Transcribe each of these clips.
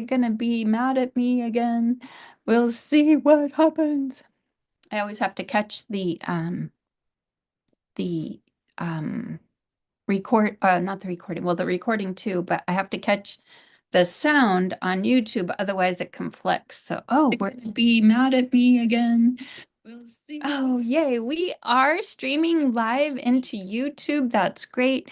gonna be mad at me again. We'll see what happens. I always have to catch the not the recording, well, the recording too, but I have to catch the sound on YouTube, otherwise it conflicts. So, we're gonna be mad at me again. We'll see. Oh, yay. We are streaming live into YouTube. That's great.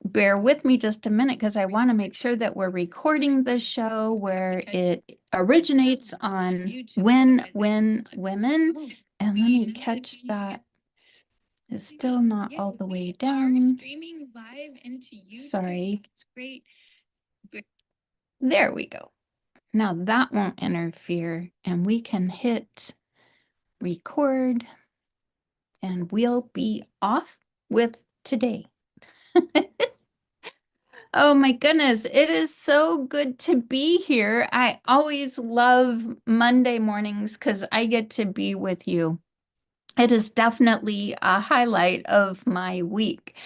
Bear with me just a minute because I want to make sure that we're recording the show where it originates on When Women. And let me catch that. It's still not all the way down. Sorry. There we go. Now that won't interfere, and we can hit record, and we'll be off with today. Oh my goodness, it is so good to be here. I always love Monday mornings because I get to be with you. It is definitely a highlight of my week.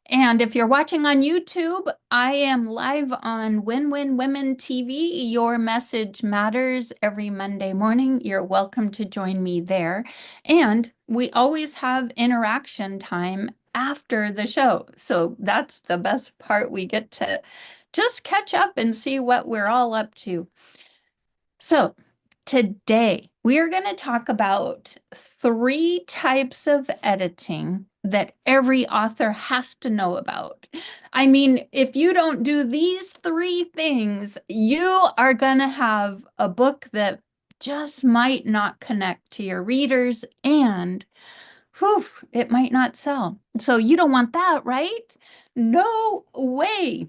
And if you're watching on YouTube, I am live on Win Win Women TV. Your message matters every Monday morning. You're welcome to join me there. And we always have interaction time after the show. So that's the best part. We get to just catch up and see what we're all up to. So today we are going to talk about 3 types of editing that every author has to know about. I mean, if you don't do these 3 things, you are going to have a book that just might not connect to your readers, and whew, it might not sell. So you don't want that, right? No way.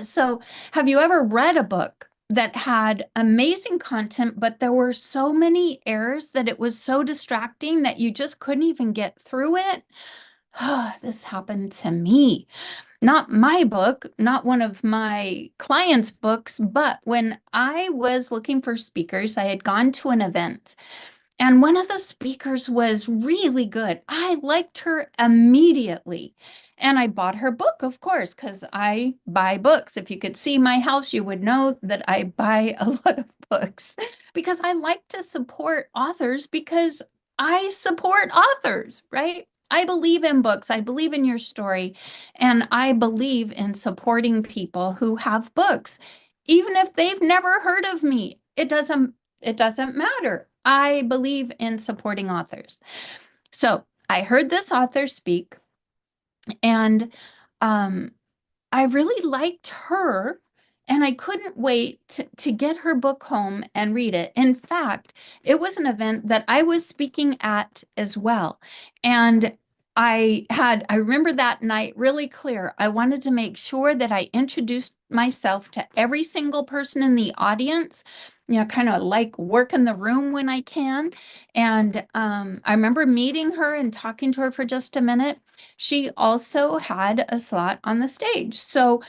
So, have you ever read a book that had amazing content, but there were so many errors that it was so distracting that you just couldn't even get through it? This happened to me. Not my book, not one of my clients' books, but when I was looking for speakers, I had gone to an event. And one of the speakers was really good. I liked her immediately. And I bought her book, of course, because I buy books. If you could see my house, you would know that I buy a lot of books because I like to support authors because I support authors, right? I believe in books. I believe in your story. And I believe in supporting people who have books. Even if they've never heard of me, it doesn't matter. I believe in supporting authors. So I heard this author speak, and I really liked her, and I couldn't wait to get her book home and read it. In fact, it was an event that I was speaking at as well. And I remember that night really clear. I wanted to make sure that I introduced myself to every single person in the audience, kind of like work in the room when I can. And I remember meeting her and talking to her for just a minute. She also had a slot on the stage. So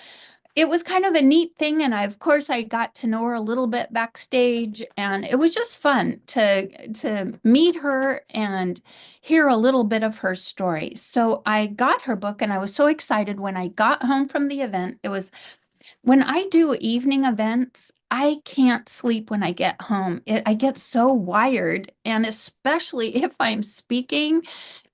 it was kind of a neat thing. And of course, I got to know her a little bit backstage, and it was just fun to meet her and hear a little bit of her story. So I got her book, and I was so excited when I got home from the event. It was when I do evening events, I can't sleep when I get home. I get so wired, and especially if I'm speaking,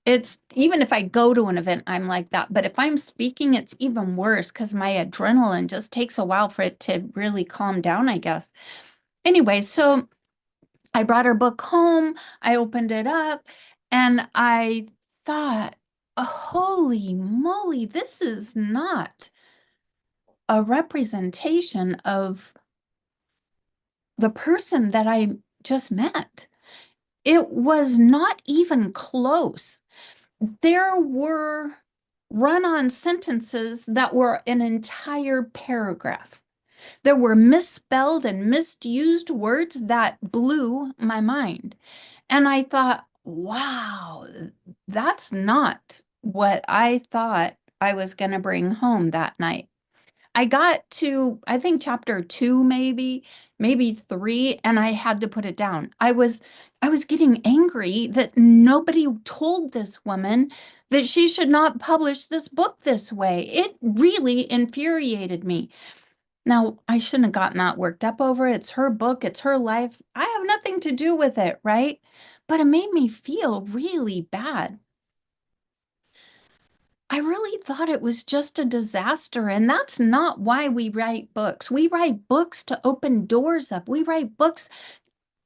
it's even if I go to an event, I'm like that. But if I'm speaking, it's even worse because my adrenaline just takes a while for it to really calm down, I guess. Anyway, so I brought her book home, I opened it up, and I thought, oh, holy moly, this is not a representation of the person that I just met. It was not even close. There were run-on sentences that were an entire paragraph. There were misspelled and misused words that blew my mind. And I thought, wow, that's not what I thought I was going to bring home that night. I got to, I think chapter 2, maybe 3, and I had to put it down. I was getting angry that nobody told this woman that she should not publish this book this way. It really infuriated me. Now, I shouldn't have gotten that worked up over it. It's her book, it's her life. I have nothing to do with it, right? But it made me feel really bad. I really thought it was just a disaster, and that's not why we write books. We write books to open doors up. We write books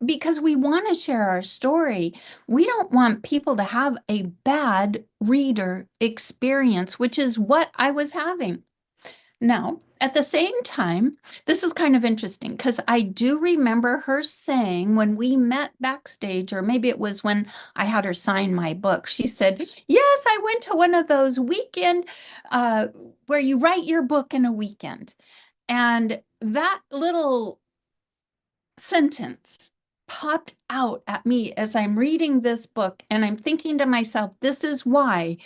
because we want to share our story. We don't want people to have a bad reader experience, which is what I was having. Now, at the same time, this is kind of interesting because I do remember her saying when we met backstage, or maybe it was when I had her sign my book, she said, yes, I went to one of those weekend uh, where you write your book in a weekend. And that little sentence popped out at me as I'm reading this book, and I'm thinking to myself, this is why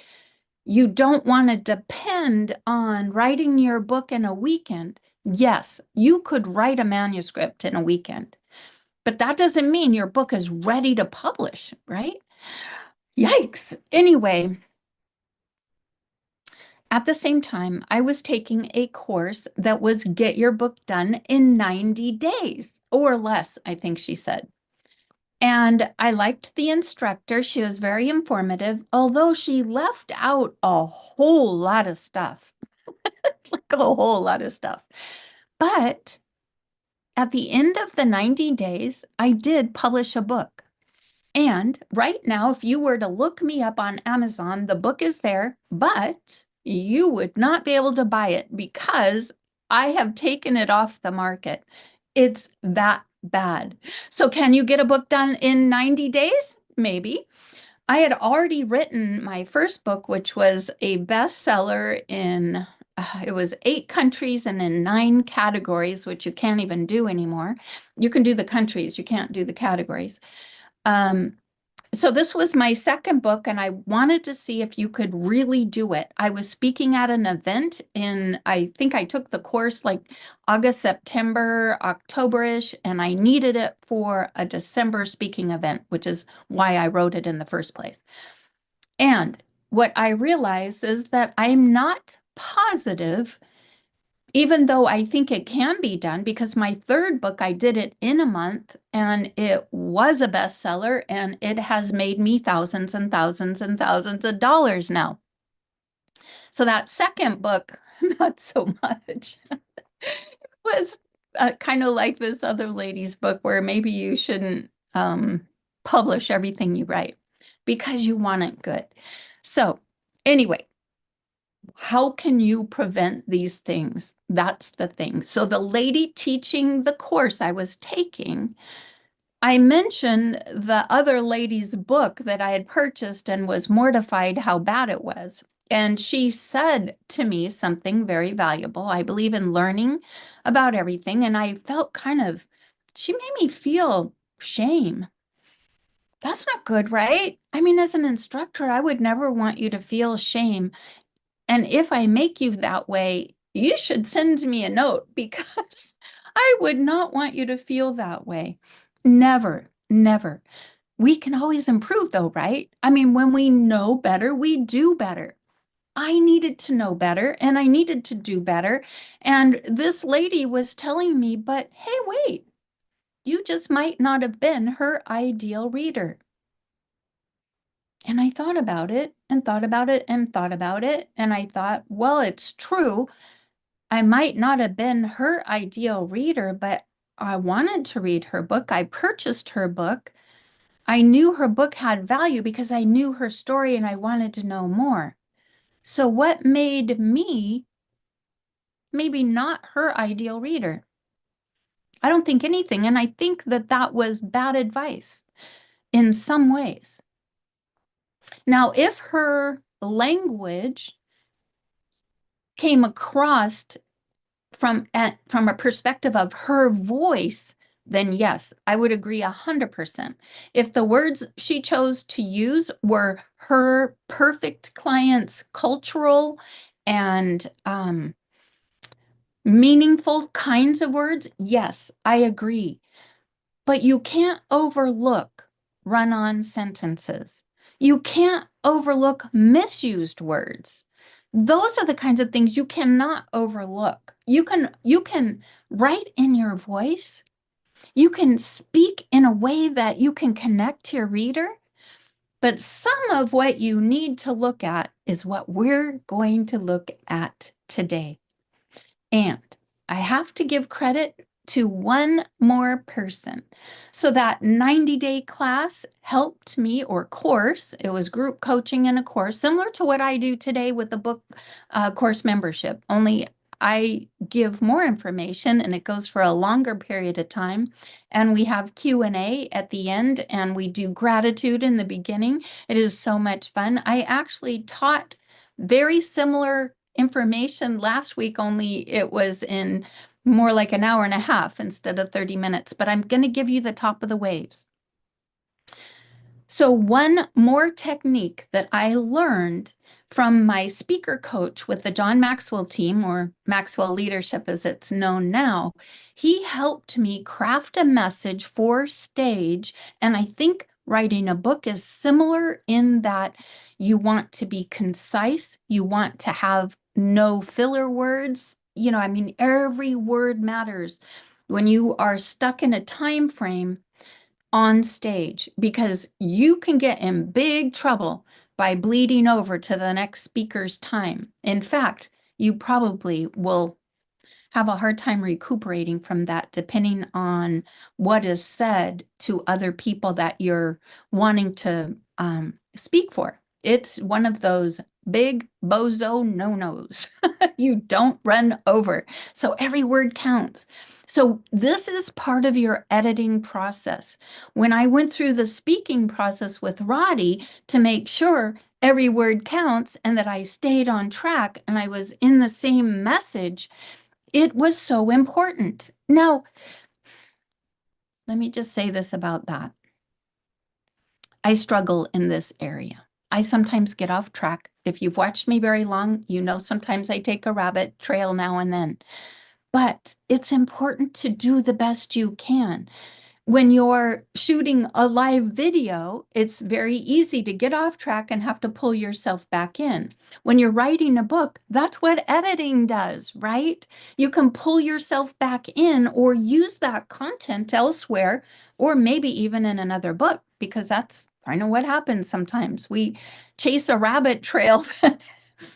you don't want to depend on writing your book in a weekend. Yes, you could write a manuscript in a weekend, but that doesn't mean your book is ready to publish, right? Yikes. Anyway, at the same time, I was taking a course that was get your book done in 90 days or less, I think she said. And I liked the instructor. She was very informative, although she left out a whole lot of stuff, like a whole lot of stuff. But at the end of the 90 days, I did publish a book. And right now, if you were to look me up on Amazon, the book is there, but you would not be able to buy it because I have taken it off the market. It's that bad. So can you get a book done in 90 days? Maybe. I had already written my first book, which was a bestseller in it was 8 countries and in 9 categories, which you can't even do anymore. You can do the countries, you can't do the categories. Um, so this was my second book, and I wanted to see if you could really do it. I was speaking at an event in, I think I took the course like August, September, October-ish, and I needed it for a December speaking event, which is why I wrote it in the first place. And what I realized is that I'm not positive, even though I think it can be done, because my third book, I did it in a month and it was a bestseller and it has made me thousands and thousands and thousands of dollars now. So that second book, not so much, was kind of like this other lady's book where maybe you shouldn't publish everything you write because you want it good. So anyway, how can you prevent these things? That's the thing. So the lady teaching the course I was taking, I mentioned the other lady's book that I had purchased and was mortified how bad it was. And she said to me something very valuable. I believe in learning about everything. And I felt she made me feel shame. That's not good, right? I mean, as an instructor, I would never want you to feel shame. And if I make you that way, you should send me a note because I would not want you to feel that way. Never, never. We can always improve though, right? I mean, when we know better, we do better. I needed to know better and I needed to do better. And this lady was telling me, but hey, wait, you just might not have been her ideal reader. And I thought about it and thought about it and thought about it. And I thought, well, it's true. I might not have been her ideal reader, but I wanted to read her book. I purchased her book. I knew her book had value because I knew her story and I wanted to know more. So what made me maybe not her ideal reader? I don't think anything. And I think that that was bad advice in some ways. Now, if her language came across from a perspective of her voice, then yes, I would agree 100%. If the words she chose to use were her perfect client's cultural and meaningful kinds of words, yes, I agree. But you can't overlook run-on sentences. You can't overlook misused words. Those are the kinds of things you cannot overlook. You can write in your voice. You can speak in a way that you can connect to your reader. But some of what you need to look at is what we're going to look at today. And I have to give credit to one more person. So that 90-day class helped me, or course, it was group coaching in a course, similar to what I do today with the book course membership, only I give more information and it goes for a longer period of time. And we have Q&A at the end and we do gratitude in the beginning. It is so much fun. I actually taught very similar information last week, only it was in more like an hour and a half instead of 30 minutes, but I'm going to give you the top of the waves. So one more technique that I learned from my speaker coach with the John Maxwell team, or Maxwell Leadership as it's known now, he helped me craft a message for stage. And I think writing a book is similar in that you want to be concise, you want to have no filler words. I mean, every word matters when you are stuck in a time frame on stage, because you can get in big trouble by bleeding over to the next speaker's time. In fact, you probably will have a hard time recuperating from that, depending on what is said to other people that you're wanting to speak for. It's one of those big bozo no-nos. You don't run over. So every word counts. So this is part of your editing process. When I went through the speaking process with Roddy to make sure every word counts and that I stayed on track and I was in the same message, it was so important. Now, let me just say this about that. I struggle in this area. I sometimes get off track. If you've watched me very long, you know sometimes I take a rabbit trail now and then. But it's important to do the best you can. When you're shooting a live video, it's very easy to get off track and have to pull yourself back in. When you're writing a book, that's what editing does, right? You can pull yourself back in or use that content elsewhere, or maybe even in another book, because that's kind of what happens sometimes. We chase a rabbit trail that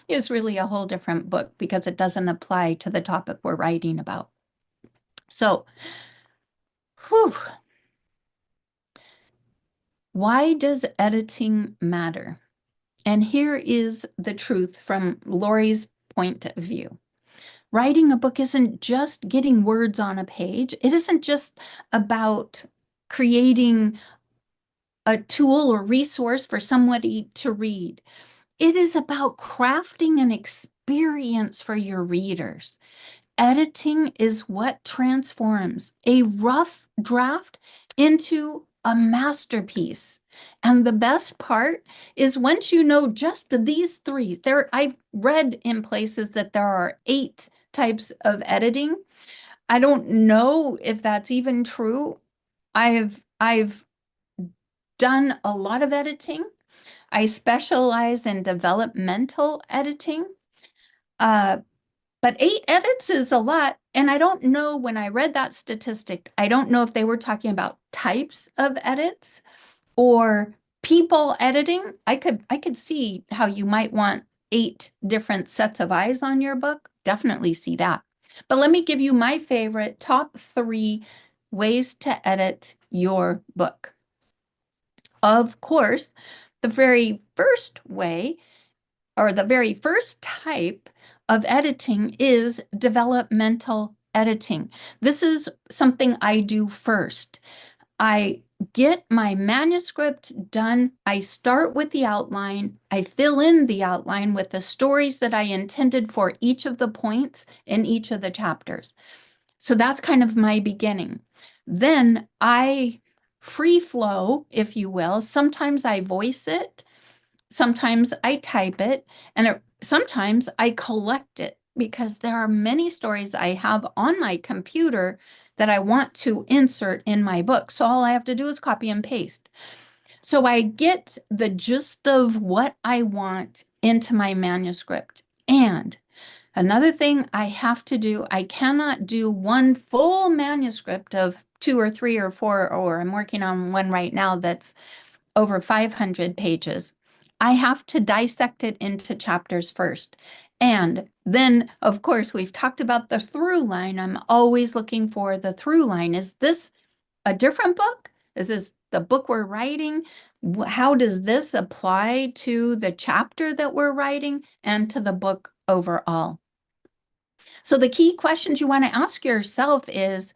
is really a whole different book because it doesn't apply to the topic we're writing about. So, whew. Why does editing matter? And here is the truth from Lori's point of view. Writing a book isn't just getting words on a page. It isn't just about creating a tool or resource for somebody to read. It is about crafting an experience for your readers. Editing is what transforms a rough draft into a masterpiece. And the best part is once you know just these three, I've read in places that there are 8 types of editing. I don't know if that's even true. I've done a lot of editing. I specialize in developmental editing. But 8 edits is a lot. And I don't know, when I read that statistic, I don't know if they were talking about types of edits or people editing. I could see how you might want 8 different sets of eyes on your book. Definitely see that. But let me give you my favorite top 3 ways to edit your book. Of course, the very first way, or the very first type of editing, is developmental editing. This is something I do first. I get my manuscript done. I start with the outline. I fill in the outline with the stories that I intended for each of the points in each of the chapters. So that's kind of my beginning. Then I free flow, if you will. Sometimes I voice it. Sometimes I type it, and sometimes I collect it, because there are many stories I have on my computer that I want to insert in my book. So all I have to do is copy and paste. So I get the gist of what I want into my manuscript. And another thing I have to do, I cannot do one full manuscript of 2 or 3 or 4, or I'm working on one right now that's over 500 pages. I have to dissect it into chapters first. And then, of course, we've talked about the through line. I'm always looking for the through line. Is this a different book? Is this the book we're writing? How does this apply to the chapter that we're writing and to the book overall? So the key questions you want to ask yourself is,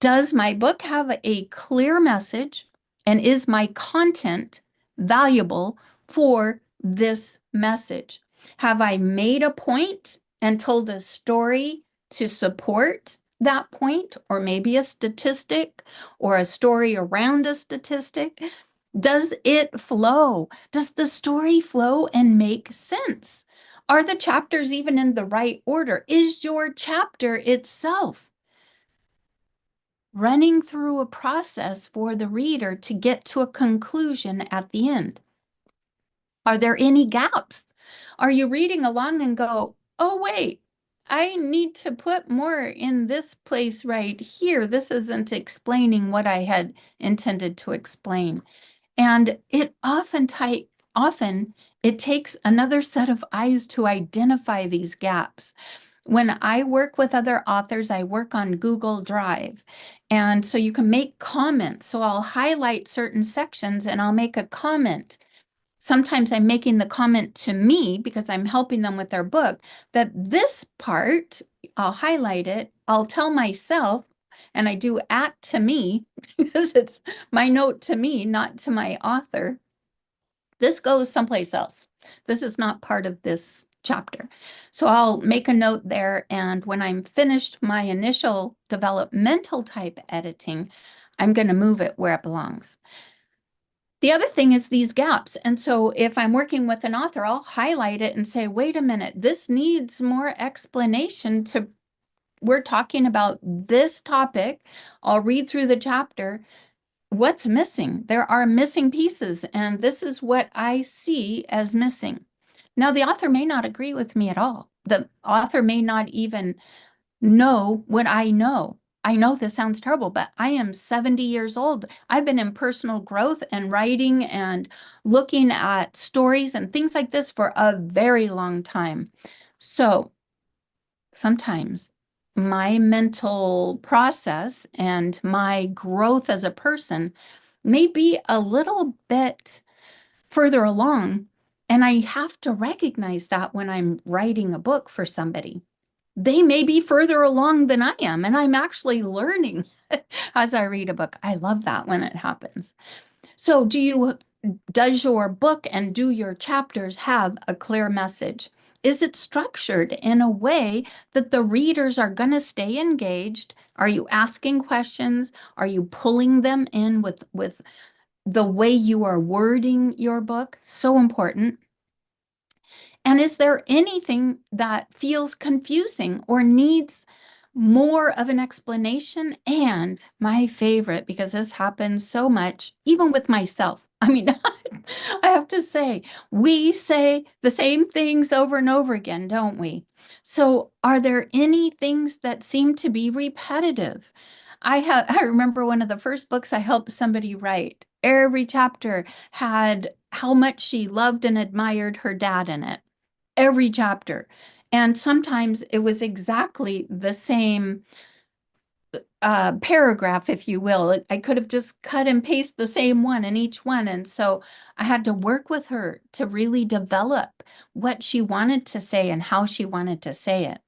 does my book have a clear message? And is my content valuable for this message? Have I made a point and told a story to support that point, or maybe a statistic or a story around a statistic? Does it flow? Does the story flow and make sense? Are the chapters even in the right order? Is your chapter itself running through a process for the reader to get to a conclusion at the end? Are there any gaps? Are you reading along and go, oh, wait, I need to put more in this place right here. This isn't explaining what I had intended to explain. And it often it takes another set of eyes to identify these gaps. When I work with other authors, I work on Google Drive. And so you can make comments. So I'll highlight certain sections and I'll make a comment. Sometimes I'm making the comment to me because I'm helping them with their book, that this part, I'll highlight it, I'll tell myself, and I do at to me because it's my note to me, not to my author. This goes someplace else. This is not part of this chapter. So I'll make a note there. And when I'm finished my initial developmental type editing, I'm going to move it where it belongs. The other thing is these gaps. And so if I'm working with an author, I'll highlight it and say, wait a minute, this needs more explanation to, we're talking about this topic. I'll read through the chapter. What's missing? There are missing pieces, and this is what I see as missing. Now, the author may not agree with me at all. The author may not even know what I know. I know this sounds terrible, but I am 70 years old. I've been in personal growth and writing and looking at stories and things like this for a very long time. So sometimes my mental process and my growth as a person may be a little bit further along, and I have to recognize that when I'm writing a book for somebody. They may be further along than I am, and I'm actually learning as I read a book. I love that when it happens. So does your book and do your chapters have a clear message? Is it structured in a way that the readers are going to stay engaged? Are you asking questions? Are you pulling them in with the way you are wording your book? So important. And is there anything that feels confusing or needs more of an explanation? And my favorite, because this happens so much, even with myself. I mean, I have to say, we say the same things over and over again, don't we? So are there any things that seem to be repetitive? I remember one of the first books I helped somebody write. Every chapter had how much she loved and admired her dad in it. Every chapter. And sometimes it was exactly the same paragraph, if you will. I could have just cut and paste the same one in each one. And so I had to work with her to really develop what she wanted to say and how she wanted to say it.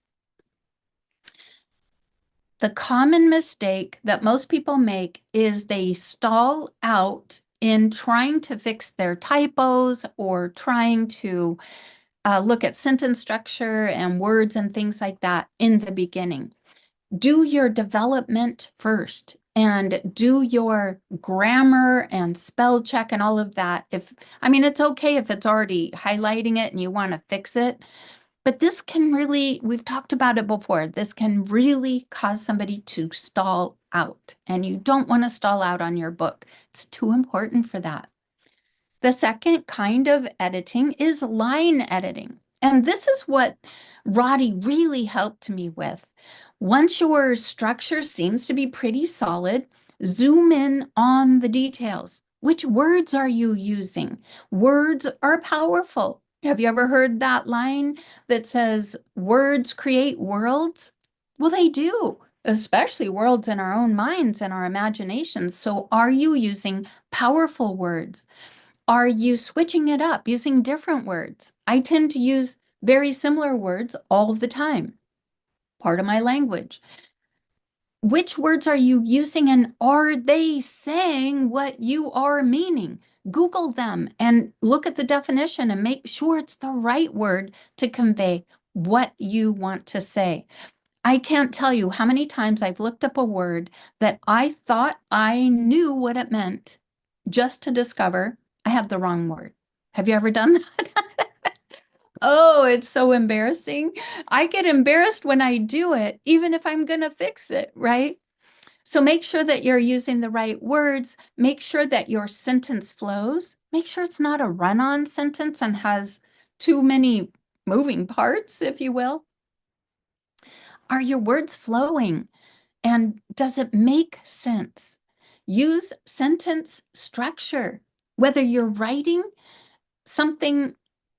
The common mistake that most people make is they stall out in trying to fix their typos or trying to look at sentence structure and words and things like that in the beginning. Do your development first and do your grammar and spell check and all of that. I mean, it's okay if it's already highlighting it and you want to fix it, but this can really, we've talked about it before, this can really cause somebody to stall out, and you don't want to stall out on your book. It's too important for that. The second kind of editing is line editing. And this is what Roddy really helped me with. Once your structure seems to be pretty solid, zoom in on the details. Which words are you using? Words are powerful. Have you ever heard that line that says, words create worlds? Well, they do, especially worlds in our own minds and our imaginations. So, are you using powerful words? Are you switching it up, using different words? I tend to use very similar words all of the time, part of my language. Which words are you using and are they saying what you are meaning? Google them and look at the definition and make sure it's the right word to convey what you want to say. I can't tell you how many times I've looked up a word that I thought I knew what it meant just to discover I had the wrong word. Have you ever done that? Oh, it's so embarrassing. I get embarrassed when I do it, even if I'm going to fix it, right? So make sure that you're using the right words. Make sure that your sentence flows. Make sure it's not a run-on sentence and has too many moving parts, if you will. Are your words flowing? And does it make sense? Use sentence structure. Whether you're writing something,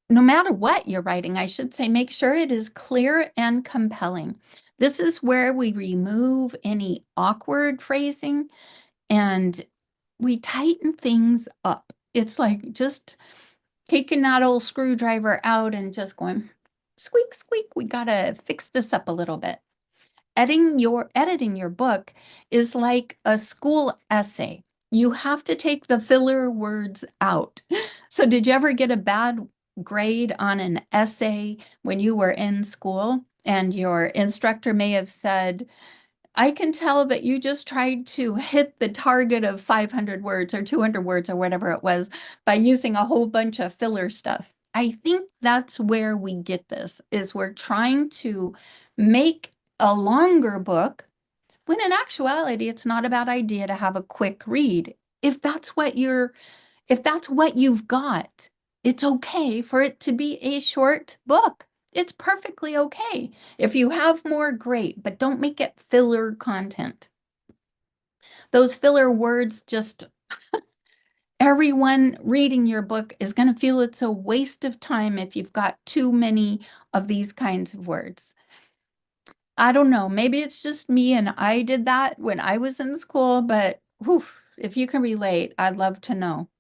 no matter what you're writing, I should say, make sure it is clear and compelling. This is where we remove any awkward phrasing and we tighten things up. It's like just taking that old screwdriver out and just going squeak, squeak. We got to fix this up a little bit. Editing your book is like a school essay. You have to take the filler words out. So did you ever get a bad grade on an essay when you were in school and your instructor may have said, I can tell that you just tried to hit the target of 500 words or 200 words or whatever it was by using a whole bunch of filler stuff. I think that's where we get this, is we're trying to make a longer book when in actuality, it's not a bad idea to have a quick read. If that's what you've got, it's okay for it to be a short book. It's perfectly okay. If you have more, great, but don't make it filler content. Those filler words just, everyone reading your book is going to feel it's a waste of time if you've got too many of these kinds of words. I don't know, maybe it's just me and I did that when I was in school, but whew, if you can relate, I'd love to know.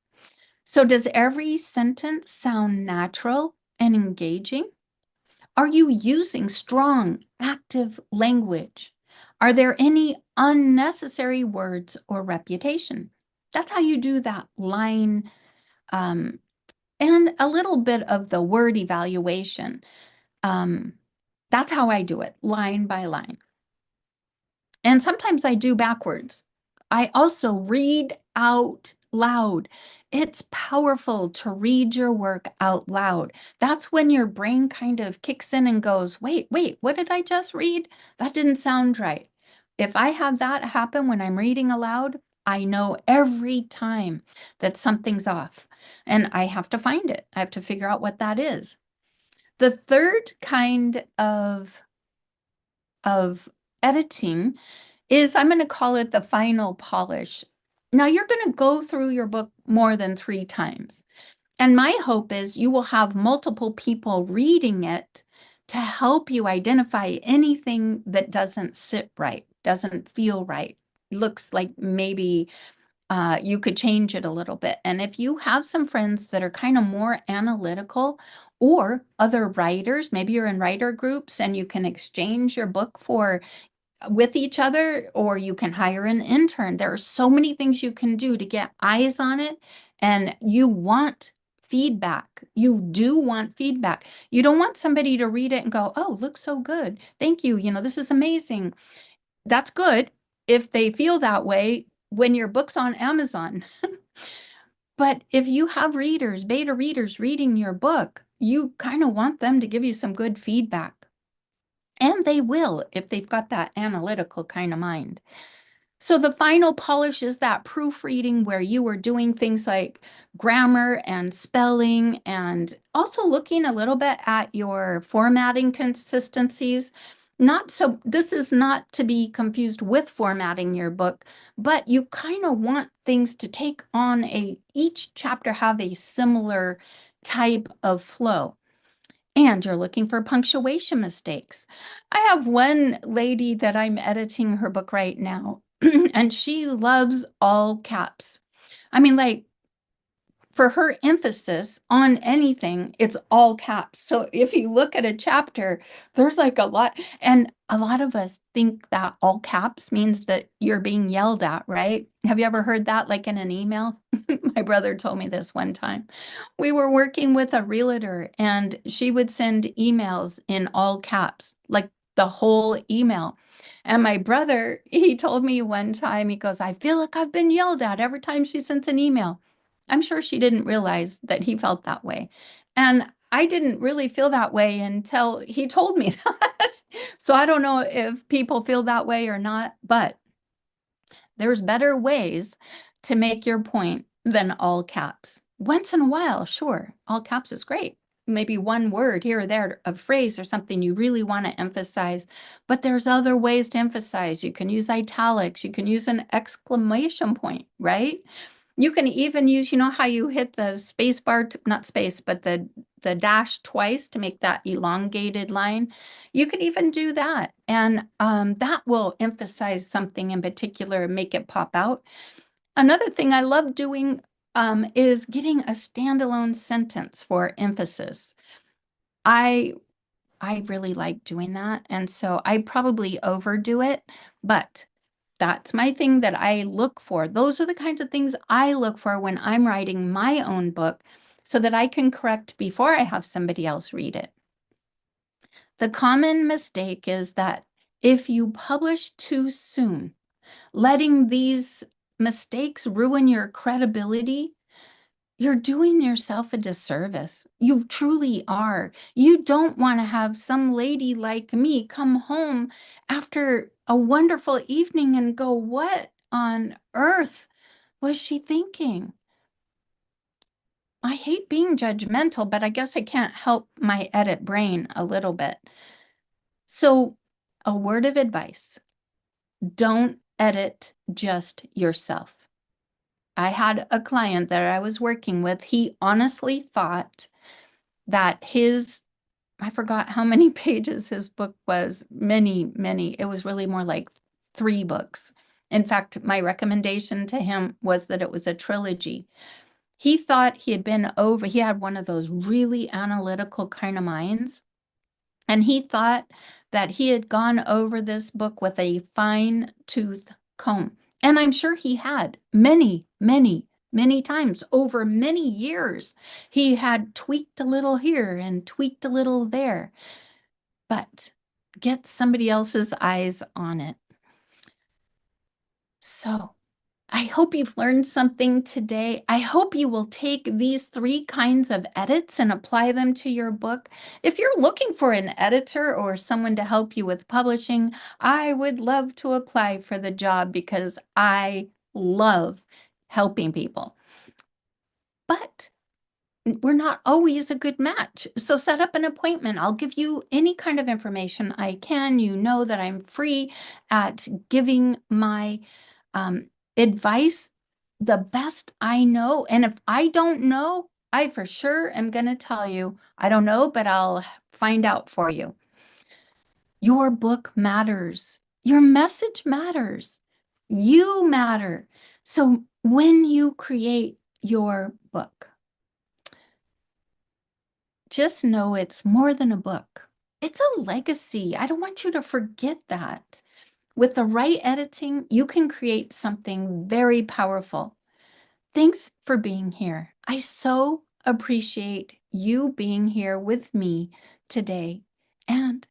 So does every sentence sound natural and engaging? Are you using strong, active language? Are there any unnecessary words or repetition? That's how you do that line um, and a little bit of the word evaluation. Um, that's how I do it, line by line. And sometimes I do backwards. I also read out loud. It's powerful to read your work out loud. That's when your brain kind of kicks in and goes, wait, what did I just read? That didn't sound right. If I have that happen when I'm reading aloud, I know every time that something's off and I have to find it. I have to figure out what that is. The third kind of editing is I'm going to call it the final polish. Now you're going to go through your book more than 3 times. And my hope is you will have multiple people reading it to help you identify anything that doesn't sit right, doesn't feel right, looks like maybe you could change it a little bit. And if you have some friends that are kind of more analytical or other writers, maybe you're in writer groups and you can exchange your book for with each other, or you can hire an intern. There are so many things you can do to get eyes on it, and you want feedback. You do want feedback. You don't want somebody to read it and go, oh, looks so good. Thank you. This is amazing. That's good if they feel that way when your book's on Amazon. But if you have readers, beta readers reading your book, you kind of want them to give you some good feedback. And they will if they've got that analytical kind of mind. So the final polish is that proofreading where you are doing things like grammar and spelling and also looking a little bit at your formatting consistencies. Not so, this is not to be confused with formatting your book, but you kind of want things to take on each chapter have a similar type of flow. And you're looking for punctuation mistakes. I have one lady that I'm editing her book right now, and she loves all caps. I mean, like, for her emphasis on anything, it's all caps. So if you look at a chapter, there's like a lot, and a lot of us think that all caps means that you're being yelled at, right? Have you ever heard that like in an email? My brother told me this one time. We were working with a realtor and she would send emails in all caps, like the whole email. And my brother, he told me one time, he goes, I feel like I've been yelled at every time she sends an email. I'm sure she didn't realize that he felt that way. And I didn't really feel that way until he told me that. So I don't know if people feel that way or not, but there's better ways to make your point than all caps. Once in a while, sure, all caps is great. Maybe one word here or there, a phrase or something you really want to emphasize, but there's other ways to emphasize. You can use italics, you can use an exclamation point, right? You can even use, you know how you hit the space bar, not space, but the dash twice to make that elongated line. You can even do that. And that will emphasize something in particular and make it pop out. Another thing I love doing is getting a standalone sentence for emphasis. I I really like doing that. And so I probably overdo it, but that's my thing that I look for. Those are the kinds of things I look for when I'm writing my own book so that I can correct before I have somebody else read it. The common mistake is that if you publish too soon, letting these mistakes ruin your credibility, you're doing yourself a disservice. You truly are. You don't want to have some lady like me come home after a wonderful evening and go, what on earth was she thinking? I hate being judgmental, but I guess I can't help my edit brain a little bit. So, a word of advice, don't edit just yourself. I had a client that I was working with. He honestly thought that I forgot how many pages his book was, many, many. It was really more like 3 books. In fact, my recommendation to him was that it was a trilogy. He thought he had one of those really analytical kind of minds. And he thought that he had gone over this book with a fine tooth comb. And I'm sure he had many, many, many times over many years. He had tweaked a little here and tweaked a little there, but get somebody else's eyes on it. So I hope you've learned something today. I hope you will take these 3 kinds of edits and apply them to your book. If you're looking for an editor or someone to help you with publishing, I would love to apply for the job because I love helping people. But we're not always a good match. So set up an appointment. I'll give you any kind of information I can. You know that I'm free at giving my advice the best I know. And if I don't know, I for sure am going to tell you, I don't know, but I'll find out for you. Your book matters. Your message matters. You matter. So when you create your book, just know it's more than a book. It's a legacy. I don't want you to forget that. With the right editing, you can create something very powerful. Thanks for being here. I so appreciate you being here with me today. And